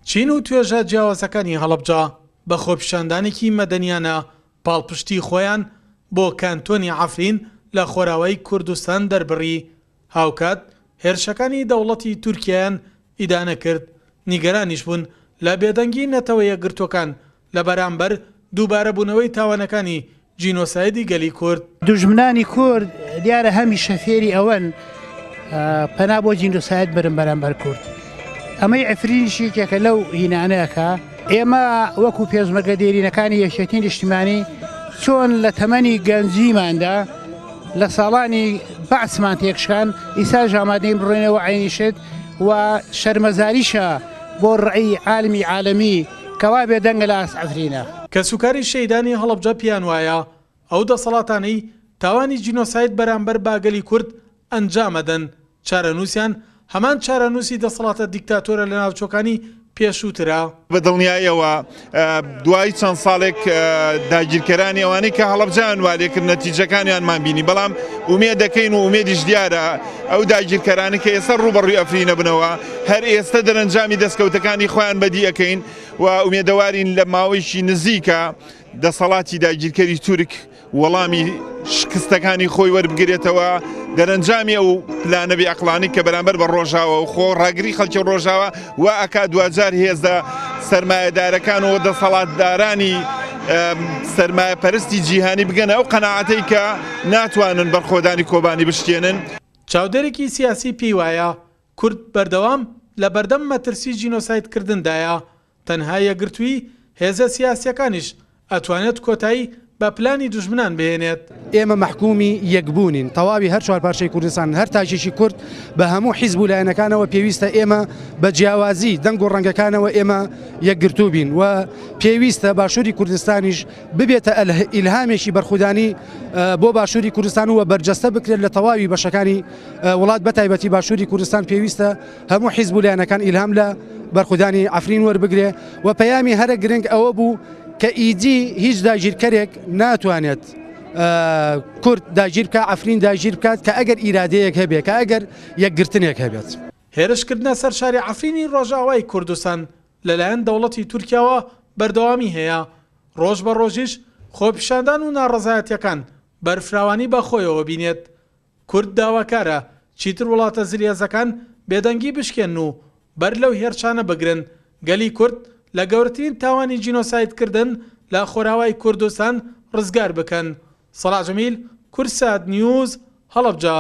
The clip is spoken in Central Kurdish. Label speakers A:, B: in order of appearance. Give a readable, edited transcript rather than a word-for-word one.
A: چین و توێژە جیاوازەکانی هەڵەبجە بە خۆپیشاندانێکی مەدەنیانە پاڵپشتی خۆیان بۆ کانتۆنی عەفرین لە خۆراوەی کوردستان دەربڕی. هاوکات هێرشەکانی دەوڵەتی تورکیایان ئیدانە کرد، نیگەرانیش بوون لە بێدەنگی نەتەوە یەکگرتوەکان لە بەرامبەر دووبارەبوونەوەی تاوانەکانی جینۆسایدی گەلی کورد.
B: دوژمنانی کورد دیارە هەمیشە فێری ئەوەن پەنا بۆ جینۆساید برن بەرامبەر کورد. ئەمەی عفرینشی کێکە لەو هینانەیەکە ئێمە وەکو پێشمەرگە دێرینەکانی یەکێتین نیشتیمانی چۆن لە تەمەنی گەنجیماندا لە ساڵانی بەعسمان تێکشان ئیسا ژامادەی بڕێنەوە عینیشت و شەرمەزاریشە بۆ ڕێی عالمی عالەمی کەوا بێدەنگە لە ئاس عەفرینە.
A: کە سوکاری شەیدانی هەڵەبجە پیان وایە ئەو دەسەڵاتانەی تاوانی جینۆساید بەرامبەر باگەلی کورد ئەنجامەدەن، چارەنووسیان هەمان چارەنووسی دەسەڵاتە دیکتاتۆرە لە ناوچەکانی پێشووترا.
C: بە دڵنیاییەوە دوای چەند ساڵێک داگیرکەرانی ئەوانەی کە هەڵەبجەیان والێکرد نەتیجەکانیانمان بینی، بەڵام ئومێد دەکەین و ئومێدیش دیارە ئەو داگیرکەرانی کە ئێستا ڕوبەڕووی ئەفرینە بنەوە هەر ئێستا دەرەنجامی دەستکەوتەکانی خۆیان بەدی ئەەکەین و ئومێدەوارین لە ماوەیەکی نزیکە دەسەڵاتی داگیرکەری تورک وەڵامی شکستەکانی خۆی وەربگرێتەوە، دەرەنجامی ئەو پلانە بێعەقڵانەی کە بەرامبەر بە ڕۆژاوە و خۆ ڕاگری خەڵکی ڕۆژاوە و ئەکا دوجار هێزە سەرمایەدارەکان و دەسەڵاتدارانی سەرمایەپەرستی جیهانی بگەنە ئەو قەناعەتەی کە ناتوانن بەرخۆدانی کۆبانی بشتێنن.
A: چاودێرێکی سیاسی پێی وایە کورد بەردەوام لە بەردەم مەترسی جینۆسایدکردندایە، تەنها یەکگرتووی هێزە سیاسیەکانیش ئەتوانێت کۆتایی بە پلانی دوژمنان بهێنێت.
D: ئێمە مەحکومی یەکبوونین، تەواوی هەر چوار پارچەی کوردستان هەر تاجێکی کورد بە هەموو حیزب و لایەنەکانەوە پێویستە ئێمە بە جیاوازی دەنگ و ڕەنگەکانەوە ئێمە یەکگرتوو بین و پێویستە باشووری کوردستانیش ببێتە ئیلهامێکی بەرخودانی بۆ باشووری کوردستان و بەرجەستە بکرێت لە تەواوی بەشەکانی وڵات بەتایبەتی باشووری کوردستان پێویستە هەموو حیزب و لایەنەکان ئیلهام لە بەرخودانی عەفرین وەربگرێ و پەیامی هەرە گرنگ ئەوە بوو کە ئیدی هیچ داگیرکەرێک ناتوانێت کورد داگیر بکە، عەفرین داگیر بکات کە ئەگەر ئیرادەیەک هەبێت، کە ئەگەر یەکگرتنێک هەبێت.
A: هێرشکردنە سەر شاری عەفرینی ڕۆژاوای کوردستان لەلایەن دەوڵەتی تورکیاوە بەردەوامی هەیە، ڕۆژ بە ڕۆژیش خۆپیشاندان و ناڕەزایەتیەکان بەرفراوانی بەخۆیەوە بینێت. کورد داواکارە چیتر وڵاتە زریێزەکان بێدەنگی بشکێن و بەر لەو هێرچانە بگرن گەلی کورد لە گەورەترین تاوانی جینۆسایدکردن لە خۆراوای کوردستان ڕزگار بکەن. سەلاح جەمیل، کورسات نیوز، هەڵەبجە.